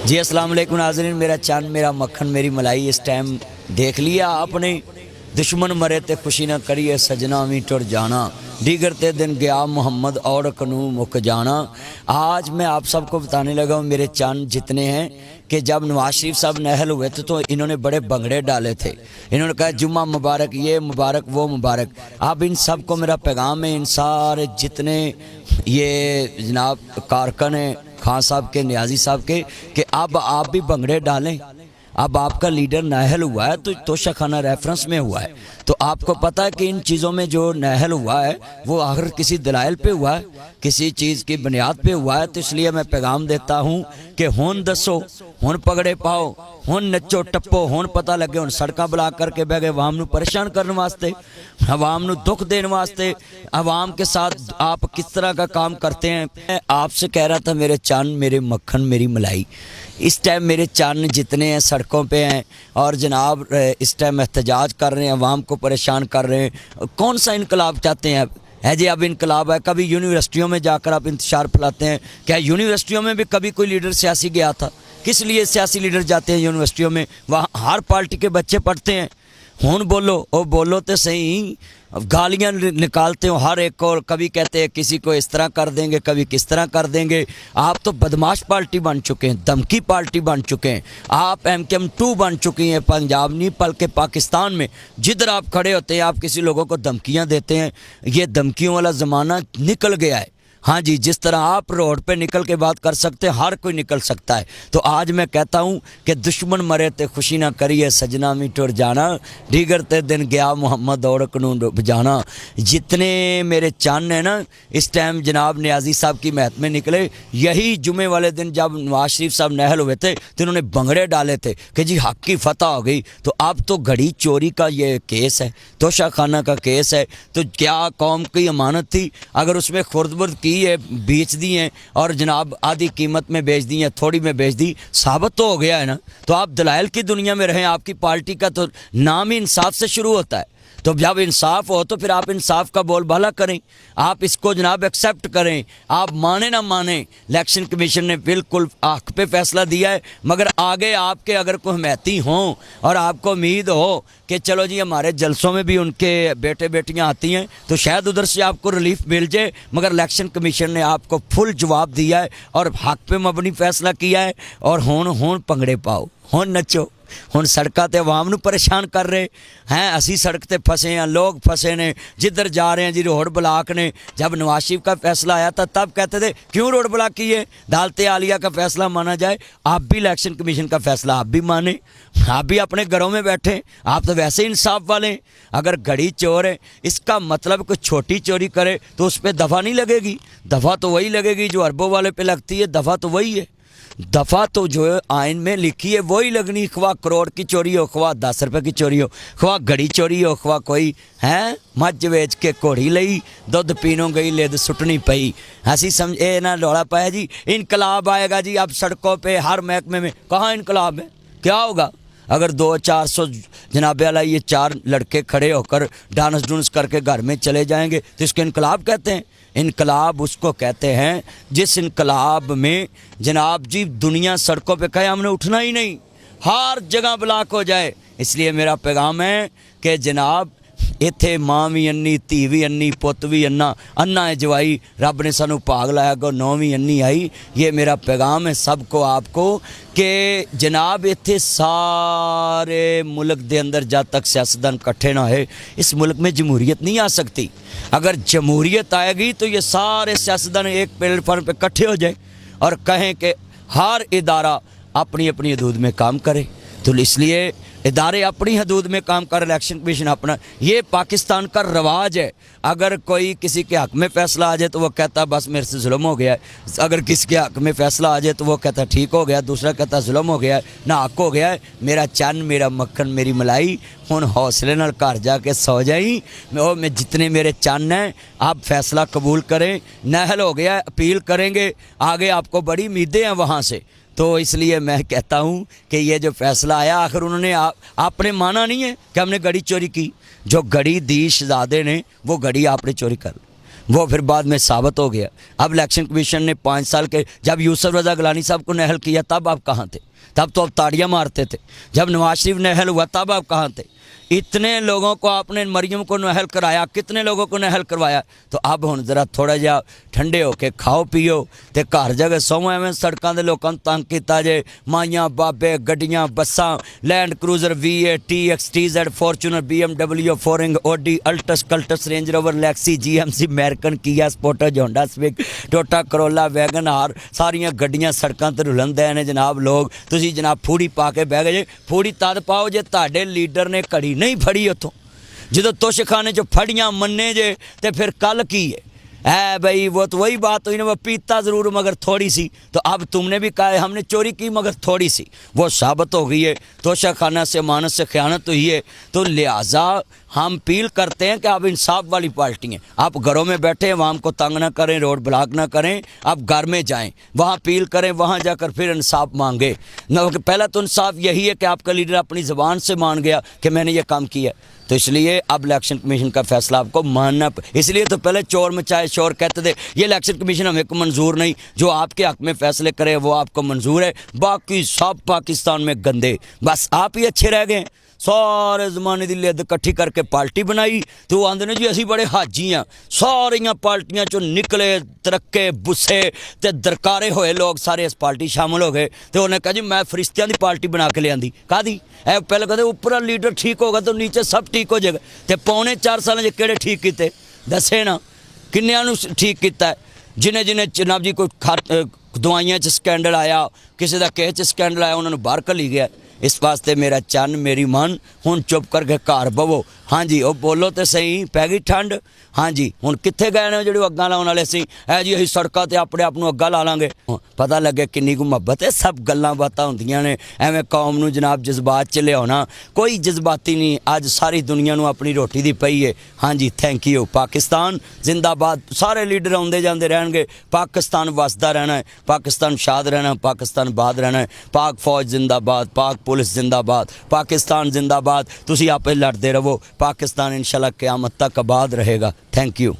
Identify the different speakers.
Speaker 1: जी अस्सलाम वालेकुम नाज़रीन, मेरा चंद मेरा मक्खन मेरी मलाई इस टाइम देख लिया आपने। दुश्मन मरे ते खुशी न करिए सजना भी टुर जाना, दीगर ते दिन गया मोहम्मद और कनू मुक जाना। आज मैं आप सबको बताने लगा हूँ मेरे चंद जितने हैं कि जब नवाज शरीफ साहब नाअहल हुए थे तो इन्होंने बड़े भंगड़े डाले थे। इन्होंने कहा जुम्मा मुबारक, ये मुबारक, वो मुबारक। अब इन सब को मेरा पैगाम है, इन सारे जितने ये जनाब कारकन हैं खान साहब के, नियाजी साहब के, कि अब आप भी भंगड़े डालें। अब आपका लीडर नाअहल हुआ है तो तोशाखाना रेफरेंस में हुआ है, तो आपको पता है कि इन चीज़ों में जो नाअहल हुआ है वो आखिर किसी दलाइल पे हुआ है, किसी चीज़ की बुनियाद पे हुआ है। तो इसलिए मैं पैगाम देता हूँ कि हुन दसो, हुन पगड़े पाओ, हुन नचो टप्पो, हुन पता लगे, हुन सड़क बुला करके बह गए अवाम नू परेशान करने वास्ते, अवाम नू दुख देने वास्ते। अवाम के साथ आप किस तरह का काम करते हैं। मैं आपसे कह रहा था मेरे चंद मेरे मक्खन मेरी मलाई, इस टाइम मेरे चंद जितने हैं सड़कों पे हैं और जनाब इस टाइम एहतजाज कर रहे हैं, अवाम को परेशान कर रहे हैं। कौन सा इनकलाब चाहते हैं है जी? अब इनकलाब है। कभी यूनिवर्सिटियों में जाकर आप इंतशार फैलाते हैं, क्या यूनिवर्सिटियों में भी कभी कोई लीडर सियासी गया था? किस लिए सियासी लीडर जाते हैं यूनिवर्सिटियों में? वहाँ हर पार्टी के बच्चे पढ़ते हैं। हुन बोलो ओ बोलो तो सही, गालियाँ निकालते हो हर एक को, और कभी कहते हैं किसी को इस तरह कर देंगे, कभी किस तरह कर देंगे। आप तो बदमाश पार्टी बन चुके हैं, धमकी पार्टी बन चुके हैं, आप MKM2 बन चुकी हैं पंजाब नहीं बल्कि पाकिस्तान में। जिधर आप खड़े होते हैं आप किसी लोगों को धमकियाँ देते हैं। ये धमकियों वाला ज़माना निकल गया है। हाँ जी, जिस तरह आप रोड पे निकल के बात कर सकते हैं हर कोई निकल सकता है। तो आज मैं कहता हूँ कि दुश्मन मरे ते खुशी ना करिए सजना मी टुर जाना, दीगर ते दिन गया मोहम्मद और कानून बजाना। जितने मेरे चंद हैं ना इस टाइम जनाब नियाजी साहब की महत में निकले, यही जुमे वाले दिन जब नवाज शरीफ साहब नाअहल हुए थे तो इन्होंने भंगड़े डाले थे कि जी हक की फतह हो गई। तो अब तो घड़ी चोरी का ये केस है, तोशाखाना का केस है। तो क्या कौम की अमानत थी, अगर उसमें खुर्द-बुर्द की है, बेच दी हैं और जनाब आधी कीमत में बेच दी हैं, थोड़ी में बेच दी, साबित तो हो गया है ना। तो आप दलाइल की दुनिया में रहें, आपकी पार्टी का तो नाम ही इंसाफ से शुरू होता है। तो जब इंसाफ हो तो फिर आप इंसाफ का बोलबाला करें, आप इसको जनाब एक्सेप्ट करें। आप माने ना माने, इलेक्शन कमीशन ने बिल्कुल हक पे फैसला दिया है, मगर आगे आपके अगर कोई हमायती हों और आपको उम्मीद हो कि चलो जी हमारे जलसों में भी उनके बेटे बेटियां आती हैं तो शायद उधर से आपको रिलीफ मिल जाए, मगर इलेक्शन कमीशन ने आपको फुल जवाब दिया है और हक पे मबनी फैसला किया है। और हुन भंगड़े पाओ, हुन नचो, हुन सड़कों ते अवाम नू परेशान कर रहे हैं। असी सड़क ते फसे हैं, लोग फसे ने, जिधर जा रहे हैं जी रोड ब्लाक ने। जब नवाज शरीफ का फैसला आया था तब कहते थे क्यों रोड ब्लाक की है, अदालत आलिया का फैसला माना जाए। आप भी इलेक्शन कमीशन का फैसला आप भी माने, आप भी अपने घरों में बैठे, आप तो वैसे ही इंसाफ वाले। अगर घड़ी चोर है इसका मतलब कोई छोटी चोरी करे तो उस पर दफ़ा नहीं लगेगी, दफ़ा तो वही लगेगी जो अरबों वाले पे लगती है, दफ़ा तो वही है। दफ़ा तो जो आइन में लिखी है वही लगनी, ख्वा करोड़ की चोरी हो, ख्वा 10 रुपए की चोरी हो, ख्वा घड़ी चोरी हो, ख्वा कोई है मझ वेच के घोड़ी लई, दुध पीनों गई लेद सुटनी पई। हंसी समझ ए ना रौला पाया जी इनकलाब आएगा जी। अब सड़कों पे हर महकमे में कहाँ इनकलाब है? क्या होगा अगर 200-400 जनाब वाला ये 4 लड़के खड़े होकर डांस डूंस करके घर में चले जाएंगे तो इसको इनकलाब कहते हैं? इनकलाब उसको कहते हैं जिस इनकलाब में जनाब जी दुनिया सड़कों पे कहे हमने उठना ही नहीं, हर जगह ब्लॉक हो जाए। इसलिए मेरा पैगाम है कि जनाब इत्थे माँ भी अन्नी, धी भी अन्नी, पुत भी अन्ना है जवाई, रब ने सानू भाग लाया गो 9वीं अन्नी आई। ये मेरा पैगाम है सबको आपको कि जनाब इत्थे सारे मुल्क दे अंदर जब तक सियासतदान इकट्ठे ना होए इस मुल्क में जमहूरियत नहीं आ सकती। अगर जमहूरियत आएगी तो ये सारे सियासतदान एक प्लेटफार्म पे इकट्ठे हो जाए और कहें कि हर इदारा अपनी अपनी हदूद में काम करे। तो इसलिए इदारे अपनी हदूद में काम कर, इलेक्शन कमीशन अपना, ये पाकिस्तान का रवाज है। अगर कोई किसी के हक़ में फ़ैसला आ जाए तो वो कहता बस मेरे से जुल्म हो गया है, अगर किसी के हक़ में फ़ैसला आ जाए तो वो कहता ठीक हो गया, दूसरा कहता जुल्म हो गया है, ना हक़ हो गया है। मेरा चंद मेरा मक्खन मेरी मलाई, हुन हौसले नाल घर जाके सौ जाई। मैं जितने मेरे चंद हैं आप फैसला कबूल करें, नाअहल हो गया अपील करेंगे, आगे आपको बड़ी उम्मीदें हैं वहाँ से। तो इसलिए मैं कहता हूँ कि ये जो फैसला आया आखिर उन्होंने आपने माना नहीं है कि हमने घड़ी चोरी की। जो घड़ी दी शहजादे ने वो घड़ी आपने चोरी कर, वो फिर बाद में साबित हो गया। अब इलेक्शन कमीशन ने 5 साल के, जब यूसुफ रज़ा गिलानी साहब को नहल किया तब आप कहाँ थे? तब तो आप ताड़ियाँ मारते थे। जब नवाज शरीफ नहल हुआ तब आप कहाँ थे? इतने लोगों को आपने मरियम को नहल कराया, कितने लोगों को नहल करवाया। तो अब हुण जरा थोड़ा जिहा ठंडे होके खाओ पीओ ते घर जगह सोवो। एवें सड़कों के लोगों को तंग किया जे, माइयां बाबे गड्डियां बसां, land cruiser V8 TX TZ Fortuner BMW फोरिंग Audi Altis Cultus Range Rover लैक्सी GMC American Kia Sportage Honda Civic Toyota Corolla wagon are सारियां गड्डियां सड़कों ते रुलन दे ने जनाब। लोग तुसीं जनाब फूड़ी पा के बह गए जे। फूड़ी तद पाओ जे तुहाडे लीडर ने घड़ी नहीं फड़ी उतों, जो तोशखाने चो फड़ियां मन्ने जे ते फिर कल की है भाई? वो तो वही बात हुई ना, वो पीता ज़रूर मगर थोड़ी सी। तो अब तुमने भी कहा है हमने चोरी की मगर थोड़ी सी, वो साबित हो गई है। तोशाखाना से मानस से ख़यानत हुई है। तो लिहाजा हम अपील करते हैं कि आप इंसाफ वाली पार्टी हैं। आप घरों में बैठे आवाम को तंग ना करें, रोड ब्लॉक ना करें, आप घर में जाएं, वहाँ अपील करें, वहाँ जाकर फिर इंसाफ मांगे। पहला तो इंसाफ यही है कि आपका लीडर अपनी ज़बान से मान गया कि मैंने ये काम किया। तो इसलिए अब इलेक्शन कमीशन का फैसला आपको मानना, इसलिए तो पहले चोर मचाए शोर कहते थे। ये इलेक्शन कमीशन हमें को मंजूर नहीं, जो आपके हक में फैसले करे वो आपको मंजूर है, बाकी सब पाकिस्तान में गंदे। बस आप ही अच्छे रह गए। सारे जमाने की लिद इकट्ठी करके पार्टी बनाई तो वो आंदे ने जी असी बड़े हाजी हाँ। सारिया पार्टियां चो निकले तरक्के बुस्से ते दरकारे होए लोग सारे इस पार्टी शामिल हो गए। तो उन्हें कहा जी मैं फरिश्तियां की पार्टी बना के लियांदी कादी है। पहले कहते ऊपर लीडर ठीक होगा तो नीचे सब ठीक हो जाएगा। तो पौने 4 साल किहड़े ठीक किए दसे ना, किन्नियां नूं ठीक किया है? जिन्हें जिन्हें जनाब जी कोई दवाइयां च स्कैंडल आया, किसी का किस च स्कैंडल आया, उन्होंने बाहर घली गया। इस वास्ते मेरा चन मेरी मन हुण चुप करके घर बवो। हाँ जी वो बोलो तो सही, पै गई ठंड। हाँ जी हुण कित्थे गए ने जिहड़े अग्गां लाउण वाले सी? है जी असीं सड़कां ते अपने आप नूं अग्गां ला लांगे। पता लगे किन्नी कु मुहब्बत है। सब गल्लां बातां हुंदियां ने, एवें कौम नूं जनाब जज्बात च लियाउणा कोई जज्बाती नहीं। अज सारी दुनिया नूं अपनी रोटी दी पई है। हाँ जी थैंक यू। पाकिस्तान जिंदाबाद। सारे लीडर आउंदे जांदे रहणगे। पाकिस्तान वसदा रहना है, पाकिस्तान शाद रहना, पाकिस्तान बाद रहना है। पाक फौज जिंदाबाद, पाक पुलिस जिंदाबाद, पाकिस्तान जिंदाबाद। तुसीं आपे लड़ते रहो, पाकिस्तान इंशाल्लाह क़यामत तक आबाद रहेगा। Thank you.